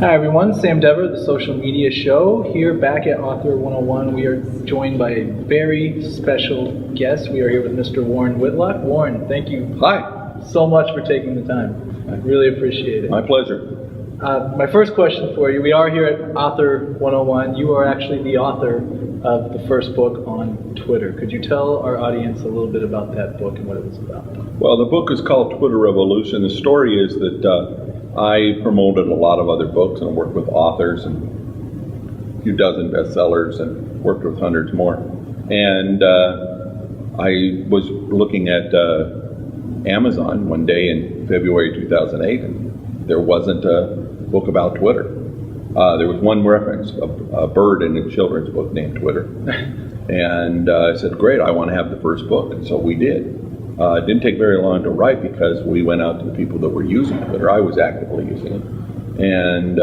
Hi everyone, Sam Dever, the Social Media Show, here back at Author 101. We are joined by a very special guest. We are here with Mr. Warren Whitlock. Warren, thank you so much for taking the time. I really appreciate it. My pleasure. My first question for you, we are here at Author 101. You are actually the author of the first book on Twitter. Could you tell our audience a little bit about that book and what it was about? Well, the book is called Twitter Revolution. The story is that I promoted a lot of other books and worked with authors and a few dozen bestsellers and worked with hundreds more. And I was looking at Amazon one day in February 2008, and there wasn't a book about Twitter. There was one reference, a bird in a children's book named Twitter. And I said, great, I want to have the first book. And so we did. It didn't take very long to write because we went out to the people that were using Twitter. I was actively using it. And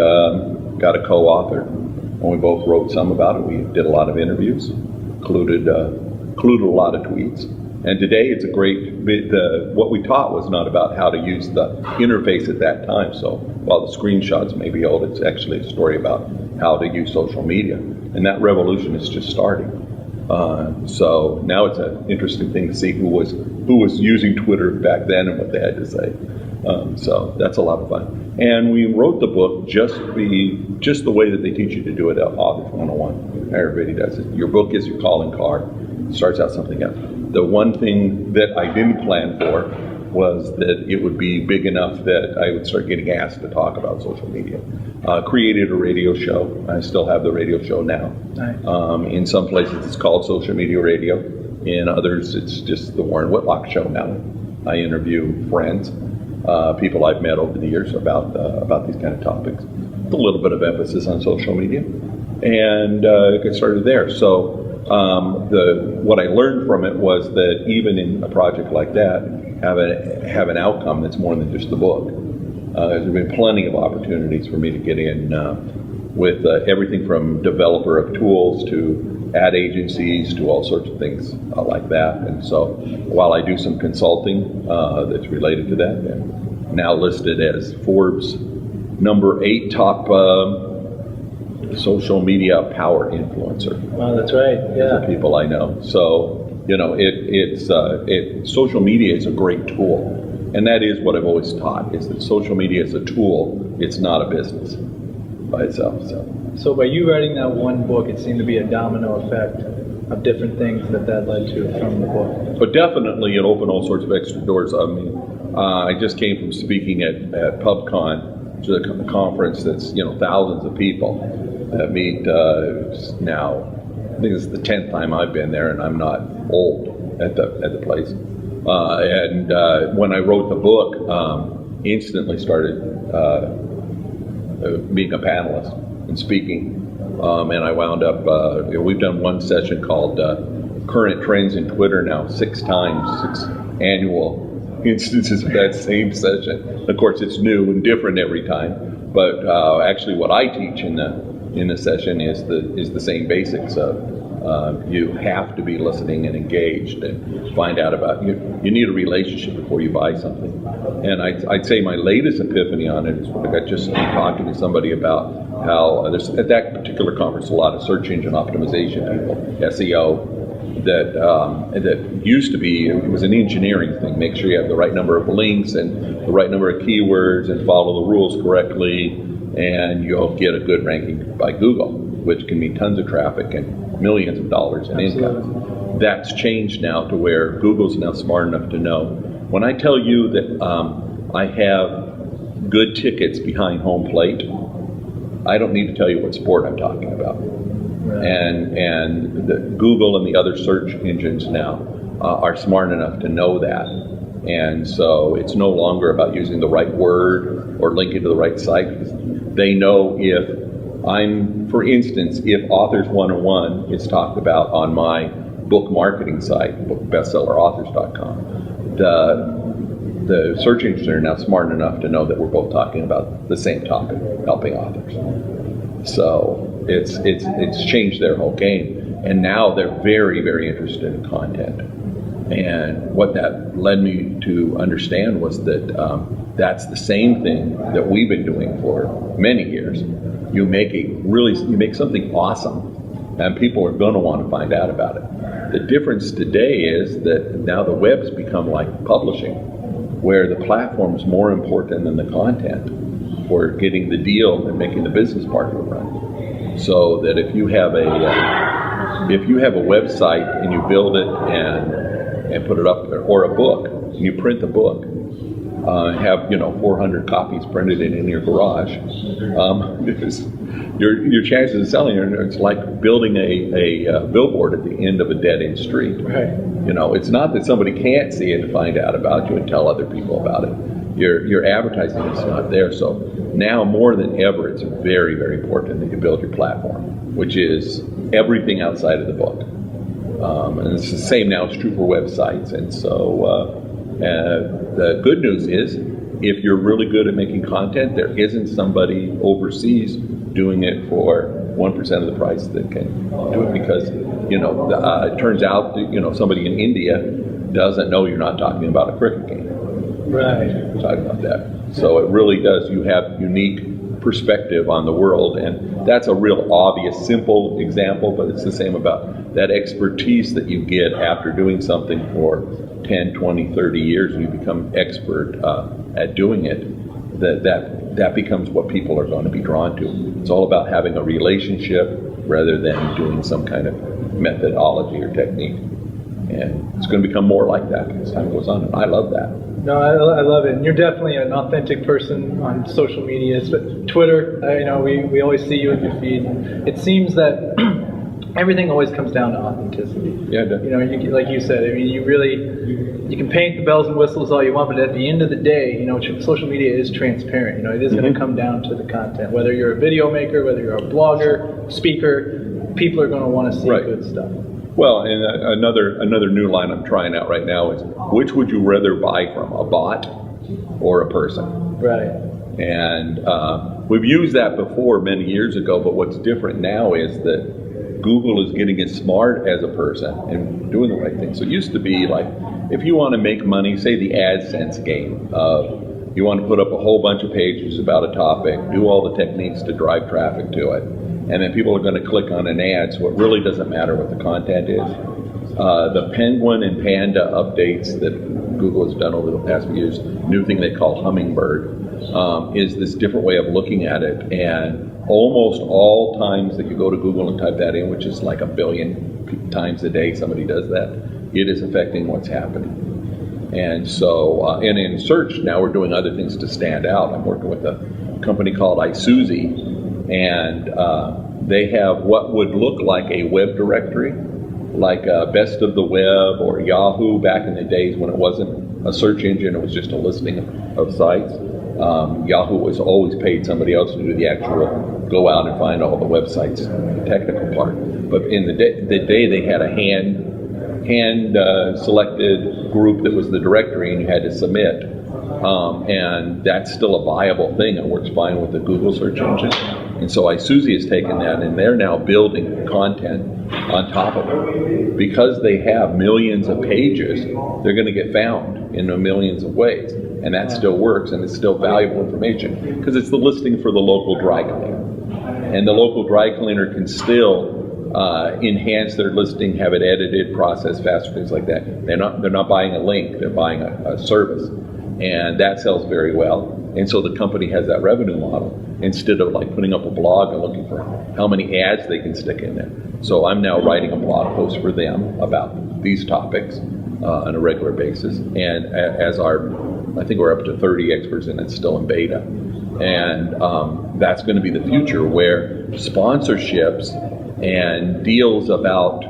got a co-author. And we both wrote some about it. We did a lot of interviews, included a lot of tweets. And today it's a great bit. What we taught was not about how to use the interface at that time. So while the screenshots may be old, it's actually a story about how to use social media. And that revolution is just starting. So now it's an interesting thing to see who was using Twitter back then and what they had to say. So that's a lot of fun. And we wrote the book just the way that they teach you to do it at Author 101. Everybody does it. Your book is your calling card. It starts out something else. The one thing that I didn't plan for was that it would be big enough that I would start getting asked to talk about social media. Created a radio show. I still have the radio show now. Nice. In some places it's called Social Media Radio. In others it's just the Warren Whitlock Show now. I interview friends, people I've met over the years about these kind of topics. A little bit of emphasis on social media. And get started there. So what I learned from it was that even in a project like that, have an outcome that's more than just the book. There's been plenty of opportunities for me to get in with everything from developer of tools to ad agencies to all sorts of things like that. And so while I do some consulting that's related to that, I'm now listed as Forbes #8 top social media power influencer. Wow, that's right. Yeah. The people I know. So, social media is a great tool. And that is what I've always taught, is that social media is a tool. It's not a business by itself. So by you writing that one book, it seemed to be a domino effect of different things that led to from the book. But definitely it opened all sorts of extra doors. I mean, I just came from speaking at PubCon, which is a conference that's, thousands of people that meet now. I think it's the 10th time I've been there, and I'm not old at the place. And when I wrote the book, instantly started being a panelist and speaking. And I wound up, we've done one session called Current Trends in Twitter now 6 times, 6 annual instances of that same session. Of course, it's new and different every time. But actually what I teach in the session is the same basics of you have to be listening and engaged and find out about you need a relationship before you buy something. And I'd say my latest epiphany on it is when I got just talking to somebody about how there's at that particular conference a lot of search engine optimization people, SEO, that used to be, it was an engineering thing. Make sure you have the right number of links and the right number of keywords and follow the rules correctly, and you'll get a good ranking by Google, which can mean tons of traffic and millions of dollars in income. That's changed now to where Google's now smart enough to know. When I tell you that I have good tickets behind home plate, I don't need to tell you what sport I'm talking about. Right. And the Google and the other search engines now are smart enough to know that. And so it's no longer about using the right word or linking to the right site. They know if for instance, if Authors 101 is talked about on my book marketing site, bestsellerauthors.com, the search engines are now smart enough to know that we're both talking about the same topic, helping authors. So it's changed their whole game, and now they're very, very interested in content. And what that led me to understand was that That's the same thing that we've been doing for many years. You make something awesome, and people are going to want to find out about it. The difference today is that now the web's become like publishing, where the platform's more important than the content for getting the deal and making the business partner run. So that if you have a website and you build it and put it up there, or a book, and you print the book, have 400 copies printed in your garage, because your chances of selling it's like building a billboard at the end of a dead-end street. Right. It's not that somebody can't see it and find out about you and tell other people about it. Your advertising is not there. So now more than ever, it's very, very important that you build your platform, which is everything outside of the book. And it's the same now. It's true for websites. And so the good news is, if you're really good at making content, there isn't somebody overseas doing it for 1% of the price that can do it, because it turns out that somebody in India doesn't know you're not talking about a cricket game. Right. We're talking about that. So it really does. You have unique perspective on the world, and that's a real obvious, simple example, but it's the same about that expertise that you get after doing something for 10, 20, 30 years, and you become expert at doing it. That becomes what people are going to be drawn to. It's all about having a relationship rather than doing some kind of methodology or technique. And it's going to become more like that as time goes on, and I love that. No, I love it. And you're definitely an authentic person on social media. Twitter, we always see you in your feed. It seems that everything always comes down to authenticity. Yeah, definitely. Like you said, I mean, you can paint the bells and whistles all you want, but at the end of the day, social media is transparent. It is going to come down to the content. Whether you're a video maker, whether you're a blogger, speaker, people are going to want to see good stuff. Well, and another new line I'm trying out right now is, which would you rather buy from, a bot or a person? Right. And we've used that before many years ago, but what's different now is that Google is getting as smart as a person and doing the right thing. So it used to be like, if you want to make money, say the AdSense game, you want to put up a whole bunch of pages about a topic, do all the techniques to drive traffic to it, and then people are going to click on an ad, so it really doesn't matter what the content is. The Penguin and Panda updates that Google has done over the past few years, new thing they call Hummingbird, is this different way of looking at it. And almost all times that you go to Google and type that in, which is like 1 billion times a day somebody does that, it is affecting what's happening. And so, and in search, now we're doing other things to stand out. I'm working with a company called Isuzu, and they have what would look like a web directory, like Best of the Web or Yahoo back in the days when it wasn't a search engine, it was just a listing of sites. Yahoo was always paid somebody else to do the actual go out and find all the websites, the technical part. But in the day they had a hand selected group that was the directory, and you had to submit. And that's still a viable thing. It works fine with the Google search engine. And so Isuzu has taken that, and they're now building content on top of it. Because they have millions of pages, they're going to get found in millions of ways. And that still works, and it's still valuable information, because it's the listing for the local dry cleaner. And the local dry cleaner can still enhance their listing, have it edited, processed faster, things like that. They're not buying a link, they're buying a service. And that sells very well. And so the company has that revenue model, instead of like putting up a blog and looking for how many ads they can stick in there. So I'm now writing a blog post for them about these topics on a regular basis. And I think we're up to 30 experts, and it's still in beta. And that's going to be the future, where sponsorships and deals about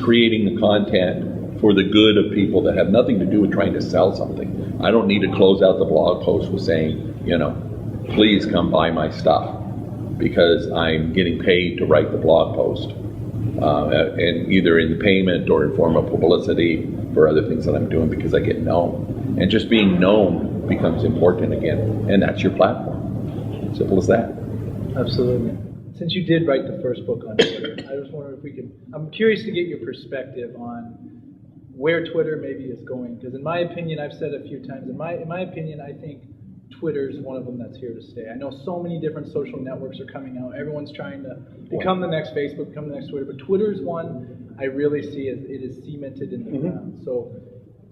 creating the content for the good of people that have nothing to do with trying to sell something. I don't need to close out the blog post with saying, please come buy my stuff, because I'm getting paid to write the blog post, and either in the payment or in form of publicity for other things that I'm doing, because I get known. And just being known becomes important again, and that's your platform. Simple as that. Absolutely. Since you did write the first book on Twitter, I just wonder if we could, I'm curious to get your perspective on where Twitter maybe is going. Because in my opinion, I've said a few times, in my opinion, I think Twitter's one of them that's here to stay. I know so many different social networks are coming out. Everyone's trying to become the next Facebook, become the next Twitter, but Twitter's one I really see as it is cemented in the ground. So,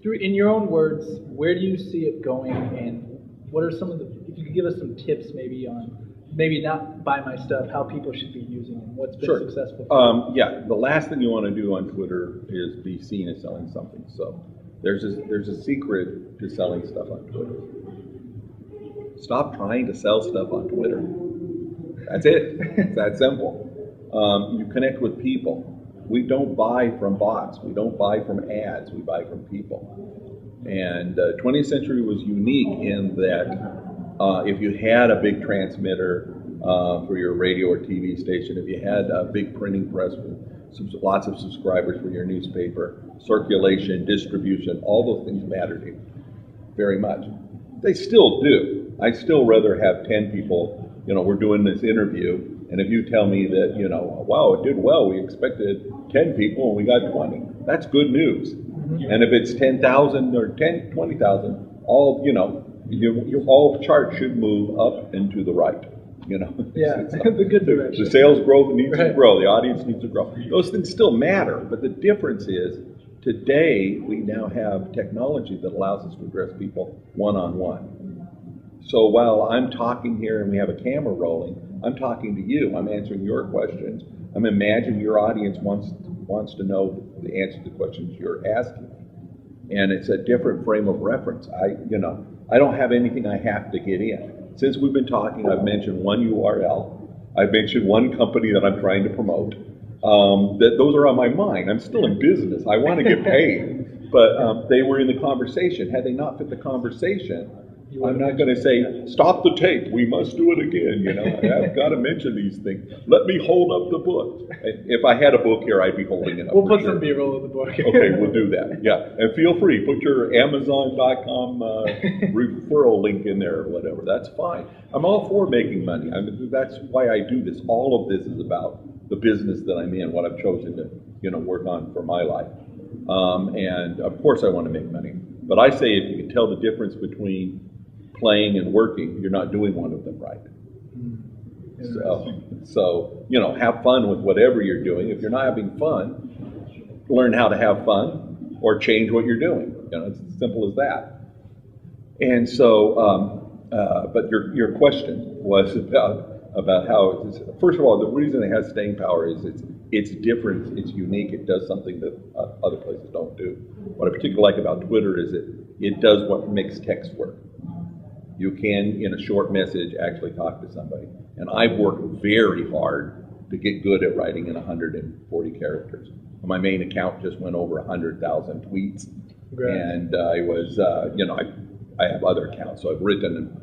in your own words, where do you see it going, and what are some of the, if you could give us some tips maybe on, maybe not buy my stuff, how people should be using it, what's been successful? Yeah, the last thing you want to do on Twitter is be seen as selling something. So there's a secret to selling stuff on Twitter. Stop trying to sell stuff on Twitter. That's it. It's that simple. You connect with people. We don't buy from bots. We don't buy from ads. We buy from people. And 20th Century was unique in that if you had a big transmitter for your radio or TV station, if you had a big printing press with lots of subscribers for your newspaper, circulation, distribution, all those things matter to you very much. They still do. I'd still rather have 10 people, we're doing this interview, and if you tell me that, wow, it did well, we expected 10 people and we got 20, that's good news. And if it's 10,000 or 20,000, all, your whole chart should move up and to the right. Yeah, the good direction. The sales growth needs to grow, the audience needs to grow. Those things still matter, but the difference is today we now have technology that allows us to address people one-on-one. So while I'm talking here and we have a camera rolling, I'm talking to you, I'm answering your questions. I'm imagining your audience wants to know the answer to the questions you're asking. And it's a different frame of reference. I don't have anything I have to get in. Since we've been talking, I've mentioned one URL. I've mentioned one company that I'm trying to promote. Those are on my mind. I'm still in business. I want to get paid. But they were in the conversation. Had they not fit the conversation, I'm not going to say, stop the tape, we must do it again, I've got to mention these things. Let me hold up the book. If I had a book here, I'd be holding it up. We'll put some B-roll of the book. Okay, we'll do that, yeah. And feel free, put your Amazon.com referral link in there or whatever, that's fine. I'm all for making money. That's why I do this. All of this is about the business that I'm in, what I've chosen to work on for my life. And of course I want to make money. But I say if you can tell the difference between playing and working, you're not doing one of them right. So have fun with whatever you're doing. If you're not having fun, learn how to have fun or change what you're doing. It's as simple as that. And so, but your question was about how first of all, the reason it has staying power is it's different, it's unique, it does something that other places don't do. What I particularly like about Twitter is it does what makes text work. You can, in a short message, actually talk to somebody. And I've worked very hard to get good at writing in 140 characters. My main account just went over 100,000 tweets. Great. And I was, I have other accounts, so I've written,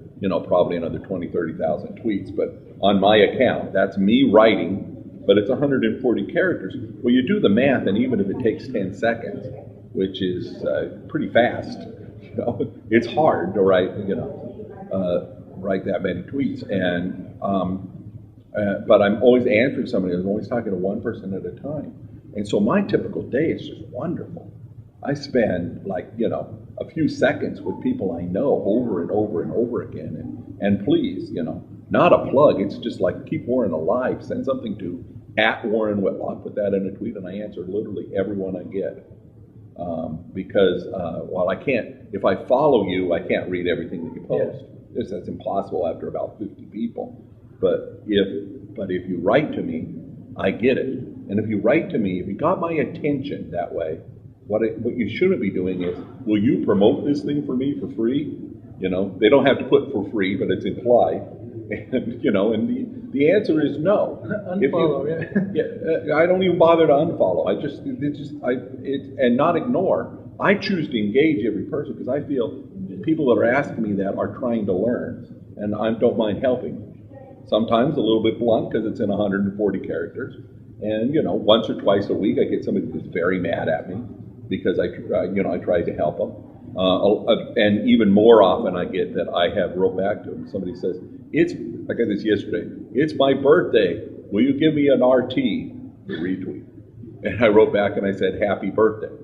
probably another 20, 30,000 tweets. But on my account, that's me writing, but it's 140 characters. Well, you do the math, and even if it takes 10 seconds, which is pretty fast, it's hard to write, write that many tweets. And but I'm always answering somebody. I'm always talking to one person at a time. And so my typical day is just wonderful. I spend a few seconds with people I know over and over and over again. And please, not a plug. It's just like keep Warren alive. Send something to @Warren Whitlock. Put that in a tweet, and I answer literally everyone I get. Because while I can't, if I follow you, I can't read everything that you post. Yeah. That's impossible after about 50 people. But if you write to me, I get it. And if you write to me, if you got my attention that way, what you shouldn't be doing is, will you promote this thing for me for free? They don't have to put for free, but it's implied. And and the answer is no. Unfollow, yeah. I don't even bother to unfollow. And not ignore. I choose to engage every person because I feel people that are asking me that are trying to learn, and I don't mind helping. Sometimes a little bit blunt because it's in 140 characters, and once or twice a week I get somebody who's very mad at me because I tried to help them. And even more often I get that I have wrote back to them. Somebody says, I got this yesterday, it's my birthday, will you give me an RT to retweet? And I wrote back and I said, happy birthday.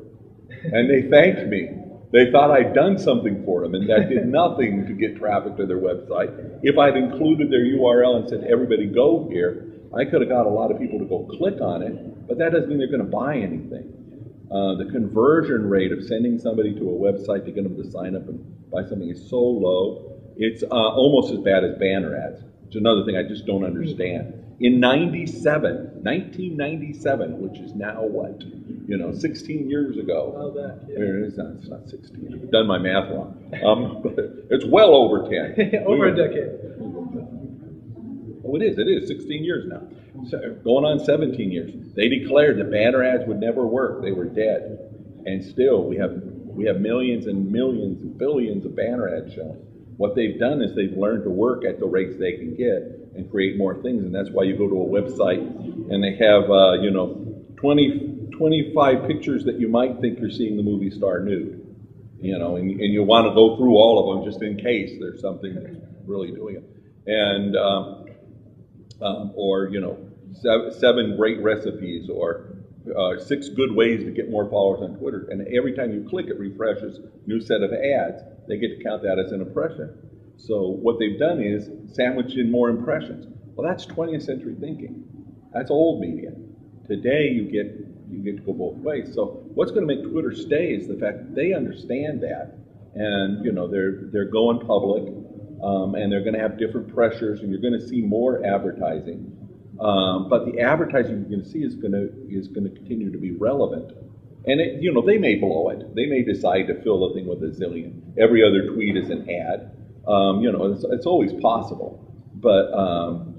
And they thanked me. They thought I'd done something for them, and that did nothing to get traffic to their website. If I'd included their URL and said, everybody go here, I could have got a lot of people to go click on it, but that doesn't mean they're going to buy anything. The conversion rate of sending somebody to a website to get them to sign up and buy something is so low, it's almost as bad as banner ads. It's another thing I just don't understand. In 1997, which is now what, 16 years ago. Oh, that, yeah. It's not 16. I've done my math wrong. But it's well over 10. Over a decade. Oh, it is 16 years now. So, going on 17 years. They declared that banner ads would never work. They were dead. And still, we have millions and millions and billions of banner ads showing. What they've done is they've learned to work at the rates they can get and create more things. And that's why you go to a website and they have, 25 pictures that you might think you're seeing the movie star nude. And you want to go through all of them just in case there's something that's really doing it. And, or 7 great recipes, or 6 good ways to get more followers on Twitter. And every time you click, it refreshes new set of ads. They get to count that as an impression. So what they've done is sandwiched in more impressions. Well, that's 20th century thinking. That's old media. Today you get to go both ways. So what's going to make Twitter stay is the fact that they understand that, and they're going public, and they're going to have different pressures, and you're going to see more advertising. But the advertising you're going to see is going to continue to be relevant. And they may blow it. They may decide to fill the thing with a zillion. Every other tweet is an ad. It's always possible. But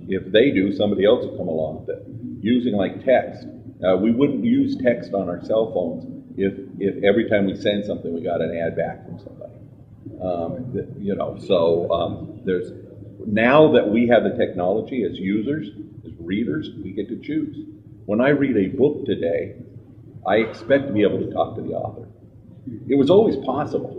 if they do, somebody else will come along with it. Using like text. We wouldn't use text on our cell phones if every time we send something we got an ad back from somebody. There's now that we have the technology as users, as readers, we get to choose. When I read a book today, I expect to be able to talk to the author. It was always possible.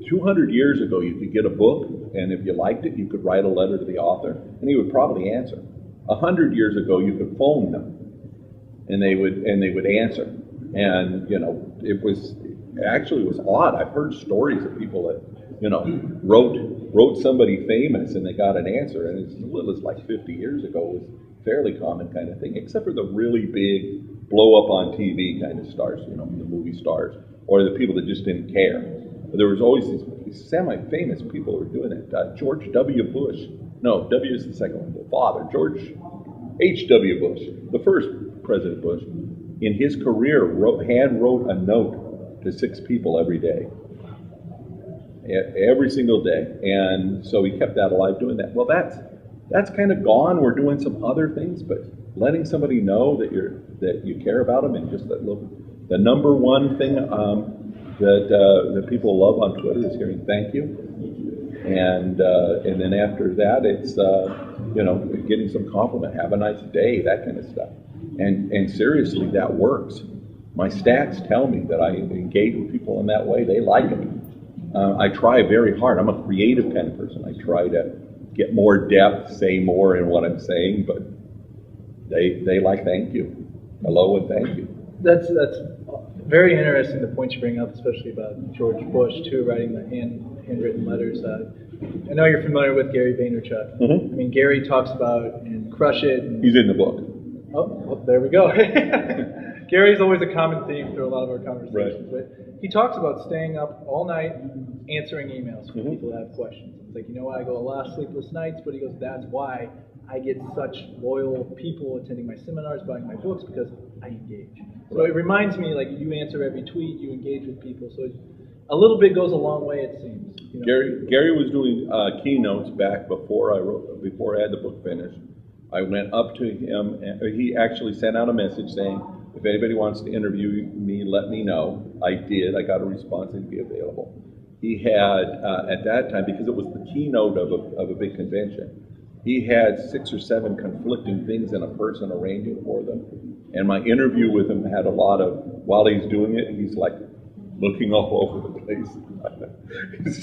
200 years ago, you could get a book, and if you liked it, you could write a letter to the author, and he would probably answer. 100 years ago, you could phone them, and they would answer. And it was odd. I've heard stories of people that wrote somebody famous and they got an answer, and as little as like 50 years ago was fairly common kind of thing, except for the really big blow up on TV kind of stars, the movie stars, or the people that just didn't care. There was always these semi-famous people who were doing it. George W. Bush. No, W is the second one. The father, George H.W. Bush, the first President Bush, in his career wrote a note to 6 people every day. Every single day. And so he kept that alive doing that. Well, that's kind of gone. We're doing some other things, but letting somebody know that you care about them, and just that little, the number one thing that people love on Twitter is hearing thank you, and then after that it's getting some compliment, have a nice day, that kind of stuff, and seriously, that works. My stats tell me that I engage with people in that way. They like it. I try very hard. I'm a creative kind of person. I try to get more depth, say more in what I'm saying, but they like thank you, hello and thank you. That's very interesting, the point you bring up, especially about George Bush too, writing the handwritten letters. I know you're familiar with Gary Vaynerchuk. Mm-hmm. I mean, Gary talks about and Crush It. And, he's in the book. Oh, there we go. Gary's always a common theme through a lot of our conversations. Right. But he talks about staying up all night answering emails from people that have questions. It's like, I go a lot of sleepless nights, but he goes, that's why I get such loyal people attending my seminars, buying my books, because I engage. So it reminds me, like, you answer every tweet, you engage with people. So a little bit goes a long way, it seems. Gary was doing keynotes back before I had the book finished. I went up to him, and he actually sent out a message saying, if anybody wants to interview me, let me know. I did. I got a response and be available. He had, at that time, because it was the keynote of a big convention, he had 6 or 7 conflicting things in a person arranging for them. And my interview with him had a lot of, while he's doing it, he's like looking all over the place.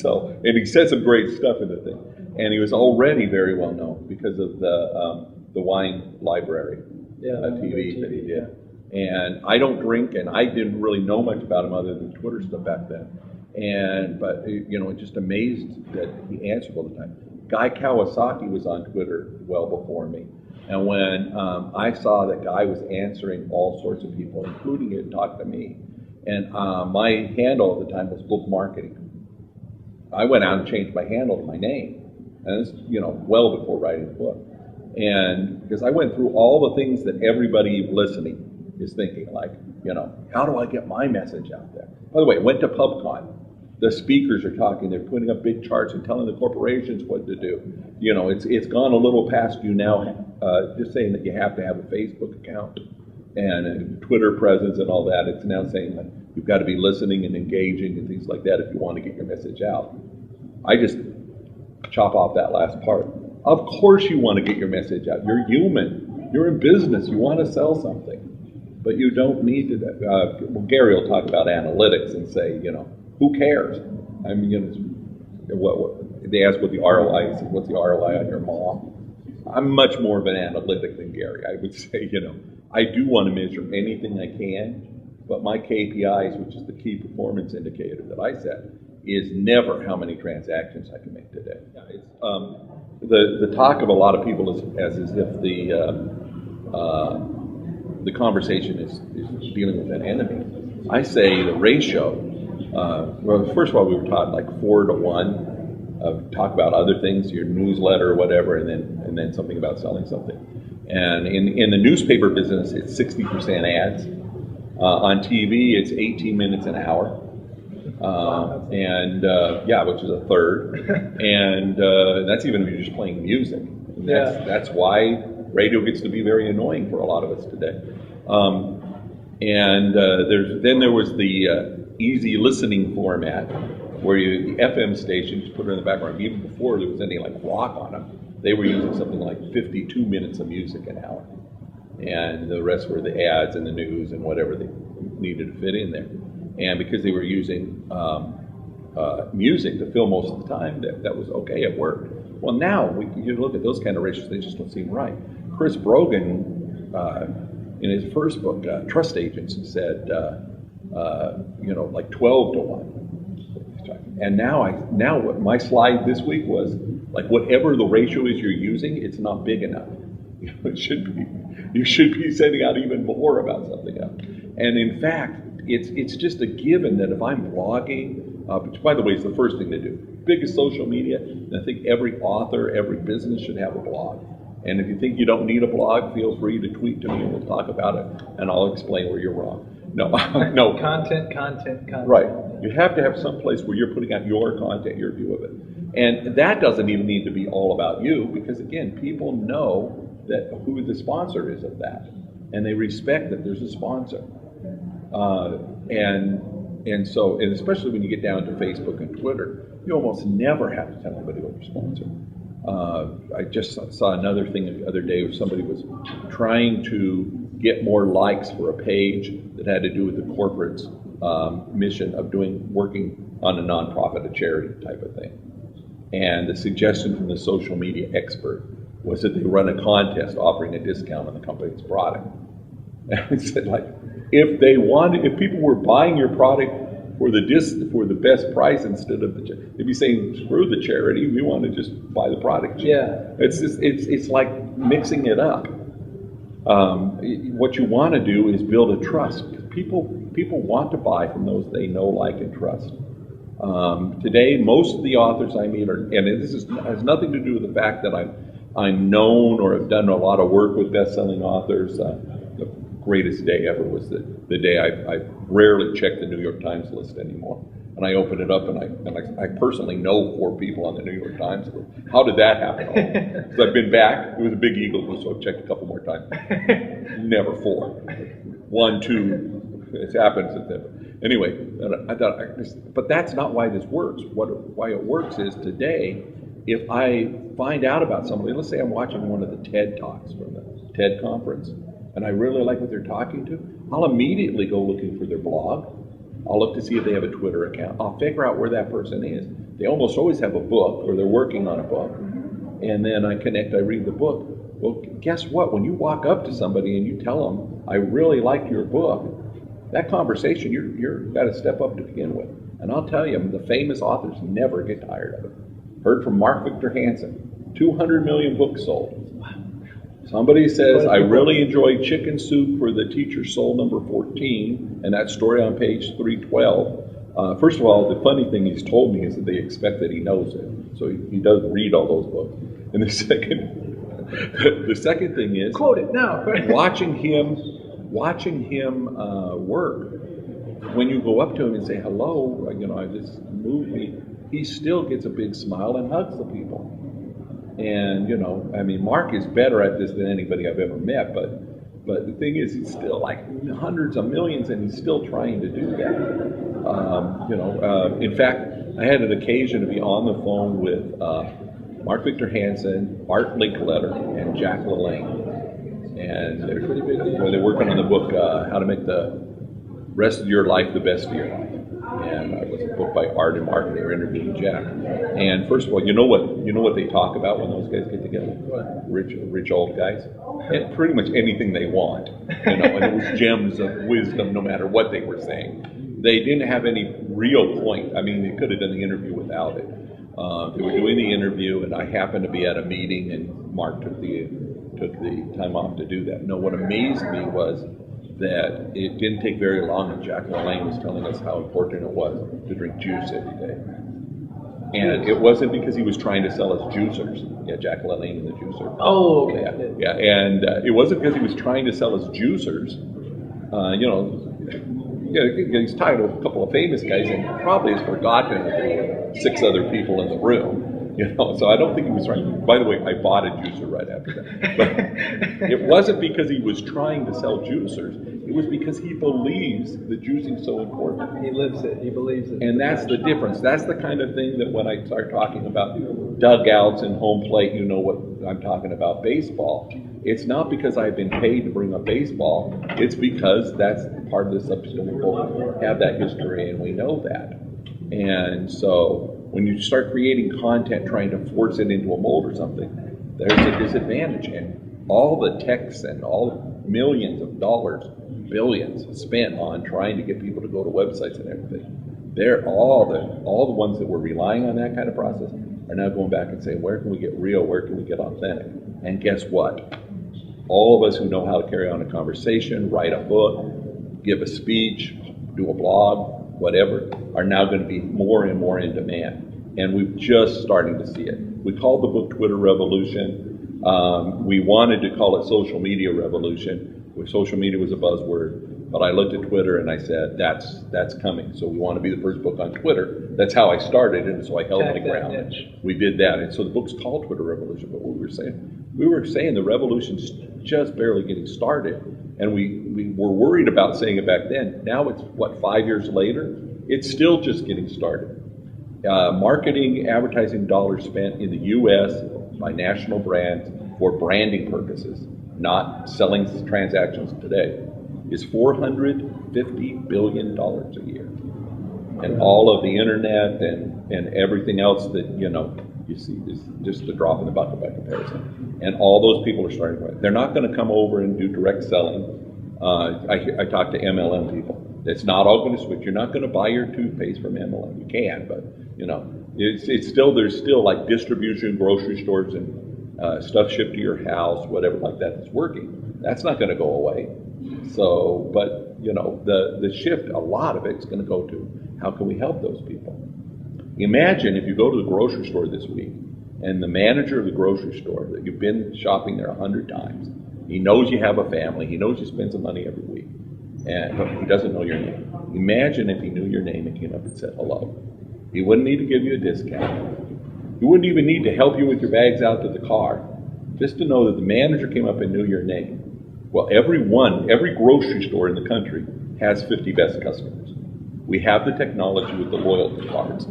So, and he said some great stuff in the thing. And he was already very well known because of the wine library TV that he did. And I don't drink, and I didn't really know much about him other than Twitter stuff back then. But just amazed that he answered all the time. Guy Kawasaki was on Twitter well before me. And when I saw that Guy was answering all sorts of people, including it, talked to me. And my handle at the time was book marketing. I went out and changed my handle to my name. And this, well before writing the book. And because I went through all the things that everybody listening is thinking, like, how do I get my message out there? By the way, I went to PubCon. The speakers are talking, they're putting up big charts and telling the corporations what to do. It's gone a little past you now, just saying that you have to have a Facebook account and a Twitter presence and all that. It's now saying that you've got to be listening and engaging and things like that if you want to get your message out. I just chop off that last part. Of course you want to get your message out. You're human. You're in business. You want to sell something. But you don't need to, Gary will talk about analytics and say, who cares? I mean, they ask what the ROI is. What's the ROI on your mom? I'm much more of an analytic than Gary. I would say, I do want to measure anything I can, but my KPIs, which is the key performance indicator that I set, is never how many transactions I can make today. It's, the talk of a lot of people is as if the conversation is dealing with an enemy. I say the ratio. Well, first of all, we were taught like 4 to 1. Talk about other things, your newsletter or whatever, and then something about selling something. And in the newspaper business, it's 60% ads. On TV, it's 18 minutes an hour. Which is a third. And that's even if you're just playing music. And that's why radio gets to be very annoying for a lot of us today. There was the easy listening format where the FM stations put it in the background. Even before there was any like rock on them, they were using something like 52 minutes of music an hour. And the rest were the ads and the news and whatever they needed to fit in there. And because they were using music to fill most of the time, that was okay, it worked. Well, now, you look at those kind of ratios, they just don't seem right. Chris Brogan, in his first book, Trust Agents, said, like 12 to 1. And now what my slide this week was, like whatever the ratio is you're using, it's not big enough. You should be sending out even more about something else. And in fact, it's just a given that if I'm blogging, which by the way is the first thing to do, biggest social media, and I think every author, every business should have a blog. And if you think you don't need a blog, feel free to tweet to me and we'll talk about it, and I'll explain where you're wrong. No. Content. Right. You have to have some place where you're putting out your content, your view of it. And that doesn't even need to be all about you, because again, people know that who the sponsor is of that, and they respect that there's a sponsor. And especially when you get down to Facebook and Twitter, you almost never have to tell anybody what your sponsor. I just saw another thing the other day where somebody was trying to get more likes for a page that had to do with the corporate's mission of working on a nonprofit, a charity type of thing. And the suggestion from the social media expert was that they run a contest offering a discount on the company's product. And I said, like, if people were buying your product for the best price instead of they'd be saying, screw the charity, we want to just buy the product. Yeah. It's like mixing it up. What you want to do is build a trust. People want to buy from those they know, like, and trust. Today, most of the authors I meet and this has nothing to do with the fact that I'm known or have done a lot of work with best-selling authors. The greatest day ever was the day I rarely check the New York Times list anymore. And I open it up and I personally know 4 people on the New York Times list. How did that happen? Because I've been back. It was a big eagle, so I've checked a couple more times. Never 4. 1, 2. It's happened since then. Anyway, I thought, but that's not why this works. Why it works is today, if I find out about somebody, let's say I'm watching one of the TED Talks from the TED conference, and I really like what they're talking to, I'll immediately go looking for their blog. I'll look to see if they have a Twitter account. I'll figure out where that person is. They almost always have a book, or they're working on a book. And then I read the book. Well, guess what? When you walk up to somebody and you tell them, I really like your book, that conversation, you're got to step up to begin with. And I'll tell you, the famous authors never get tired of it. Heard from Mark Victor Hansen, 200 million books sold. Somebody says, I really enjoyed Chicken Soup for the Teacher's Soul number 14, and that story on page 312. First of all, the funny thing he's told me is that they expect that he knows it. So he does read all those books. And the second thing is, quote it now. watching him work. When you go up to him and say, hello, this moved me, he still gets a big smile and hugs the people. And, Mark is better at this than anybody I've ever met, but the thing is, he's still like hundreds of millions, and he's still trying to do that. In fact, I had an occasion to be on the phone with Mark Victor Hansen, Art Linkletter, and Jack LaLanne. And they're working on the book, How to Make the Rest of Your Life the Best of Your Life. And it was a book by Art and Mark, and they were interviewing Jack. And first of all, you know what they talk about when those guys get together? What? Rich old guys. And pretty much anything they want. And it was gems of wisdom no matter what they were saying. They didn't have any real point. They could have done the interview without it. They were doing the interview, and I happened to be at a meeting, and Mark took the time off to do that. No, what amazed me was that it didn't take very long, and Jack LaLanne was telling us how important it was to drink juice every day. And it wasn't because he was trying to sell us juicers. Yeah, Jack LaLanne and the juicer. Oh, okay. Yeah. And it wasn't because he was trying to sell us juicers. He's tied with a couple of famous guys, and probably has forgotten that there were 6 other people in the room. So I don't think he was trying. By the way, I bought a juicer right after that. But it wasn't because he was trying to sell juicers. It was because he believes that juicing's so important. He lives it. He believes it. And that's the difference. That's the kind of thing that when I start talking about dugouts and home plate, you know what I'm talking about, baseball. It's not because I've been paid to bring up baseball. It's because that's part of the subject, and we both have that history, and we know that. And so when you start creating content trying to force it into a mold or something, there's a disadvantage. And all the texts and all millions of dollars, billions spent on trying to get people to go to websites and everything, they're all the ones that were relying on that kind of process are now going back and saying, where can we get real? Where can we get authentic? And guess what? All of us who know how to carry on a conversation, write a book, give a speech, do a blog, whatever, are now going to be more and more in demand. And we're just starting to see it. We called the book Twitter Revolution. We wanted to call it Social Media Revolution, where social media was a buzzword. But I looked at Twitter and I said, that's coming. So we want to be the first book on Twitter. That's how I started, and so I held my ground. We did that. And so the book's called Twitter Revolution. But what we were saying the revolution's just barely getting started. And we were worried about saying it back then. Now it's, 5 years later? It's still just getting started. Marketing, advertising dollars spent in the U.S. by national brands for branding purposes, not selling transactions today, is $450 billion a year. And all of the internet and everything else that, you see is just a drop in the bucket by comparison. And all those people are starting to. They're not going to come over and do direct selling. I talk to MLM people. It's not all going to switch. You're not going to buy your toothpaste from MLM. You can, but it's still, there's still like distribution, grocery stores, and stuff shipped to your house, whatever like that that's working. That's not going to go away. So, but the shift, a lot of it's going to go to how can we help those people. Imagine if you go to the grocery store this week, and the manager of the grocery store that you've been shopping there 100 times, he knows you have a family, he knows you spend some money every week, but he doesn't know your name. Imagine if he knew your name and came up and said hello. He wouldn't need to give you a discount. He wouldn't even need to help you with your bags out to the car. Just to know that the manager came up and knew your name. Well, every grocery store in the country has 50 best customers. We have the technology with the loyalty cards.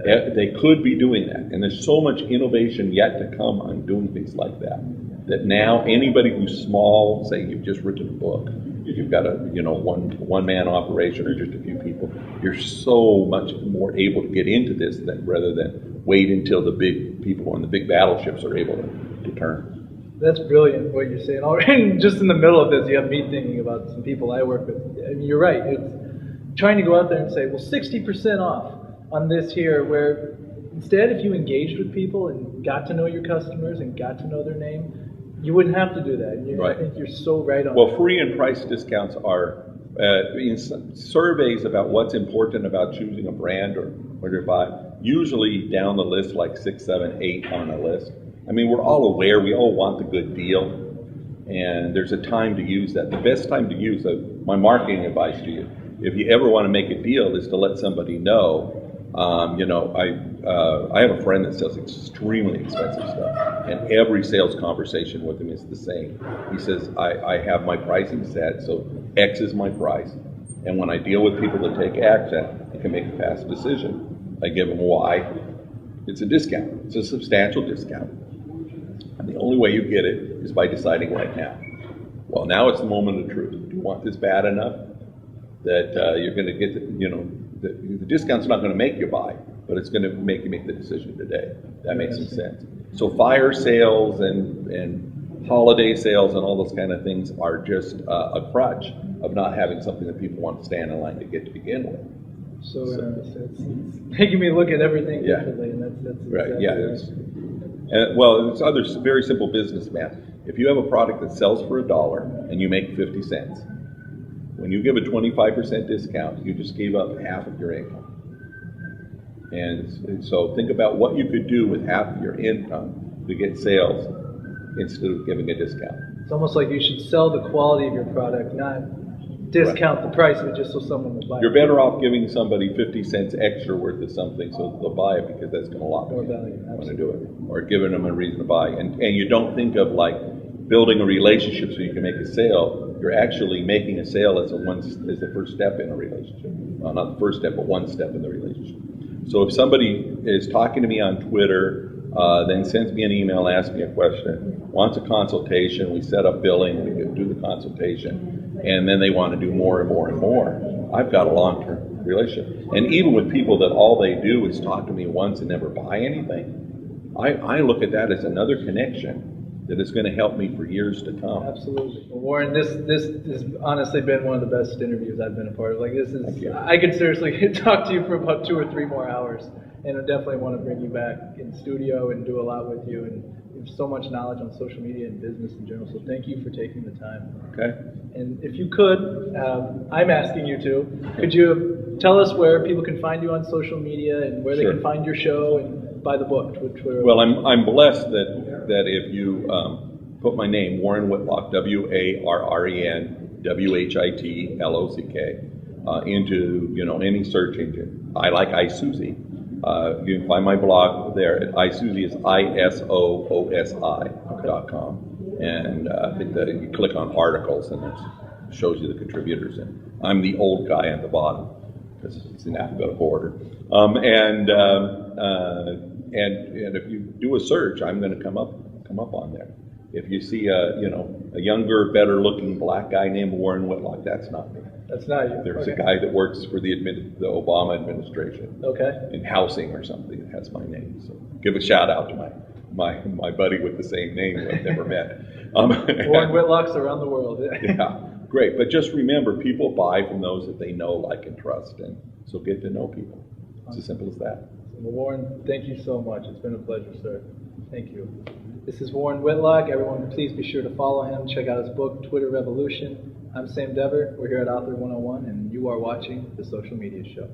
They could be doing that. And there's so much innovation yet to come on doing things like that now anybody who's small, say you've just written a book, you've got a one-man operation or just a few people, you're so much more able to get into this rather than wait until the big people on the big battleships are able to turn. That's brilliant what you're saying. And just in the middle of this, you have me thinking about some people I work with. I mean, you're right. It's trying to go out there and say, well, 60% off on this here, where instead, if you engaged with people and got to know your customers and got to know their name, you wouldn't have to do that. And right. I think you're so right on Well, that. free and price discounts are, in surveys about what's important about choosing a brand or where to buy, usually down the list, like 6, 7, 8 on a list. I mean, we're all aware, we all want the good deal, and there's a time to use that. The best time to use my marketing advice to you, if you ever want to make a deal, is to let somebody know. I have a friend that sells extremely expensive stuff, and every sales conversation with him is the same. He says, I have my pricing set, so X is my price, and when I deal with people that take action, I can make a fast decision. I give them Y. It's a discount. It's a substantial discount. And the only way you get it is by deciding right now. Well, now it's the moment of truth. Do you want this bad enough that you're going to get the discount's not going to make you buy, but it's going to make you make the decision today. That makes some sense. So fire sales and holiday sales and all those kind of things are just a crutch of not having something that people want to stand in line to get to begin with. So it's making me look at everything differently, and that's right. Exactly Yeah. right. Well, it's other very simple business math. If you have a product that sells for $1 and you make 50 cents, when you give a 25% discount, you just gave up half of your income. And so think about what you could do with half of your income to get sales instead of giving a discount. It's almost like you should sell the quality of your product, not discount the price of it just so someone will buy it. You're better off giving somebody 50 cents extra worth of something so they'll buy it, because that's going to lock More them value, in when they do it. Or giving them a reason to buy. And you don't think of like building a relationship so you can make a sale. You're actually making a sale as the first step in a relationship. Well, not the first step, but one step in the relationship. So if somebody is talking to me on Twitter, then sends me an email, asks me a question, wants a consultation, we set up billing, we do the consultation, and then they want to do more and more and more, I've got a long-term relationship. And even with people that all they do is talk to me once and never buy anything, I look at that as another connection that is going to help me for years to come. Absolutely. Well, Warren, this has honestly been one of the best interviews I've been a part of. Like, this is, I could seriously talk to you for about 2 or 3 more hours, and I definitely want to bring you back in studio and do a lot with you. And you have so much knowledge on social media and business in general, so thank you for taking the time. Okay. And if you could, I'm asking you to, could you tell us where people can find you on social media and where they can find your show and buy the book? Well, I'm blessed that if you put my name, Warren Whitlock, WARREN WHITLOCK, into any search engine. I like iSuzy. You can find my blog there at iSuzy is ISOOSI.com, and I think that you click on articles and it shows you the contributors. And I'm the old guy at the bottom because it's an alphabetical order. And if you do a search, I'm going to come up on there. If you see a younger, better looking black guy named Warren Whitlock, that's not me. That's not you. There's a guy that works for the Obama administration. Okay. In housing or something that has my name. So give a shout out to my buddy with the same name who I've never met. Warren Whitlocks around the world. Yeah, great. But just remember, people buy from those that they know, like, and trust, and so get to know people. It's as simple as that. Well, Warren, thank you so much. It's been a pleasure, sir. Thank you. This is Warren Whitlock. Everyone, please be sure to follow him. Check out his book, Twitter Revolution. I'm Sam Dever. We're here at Author 101, and you are watching The Social Media Show.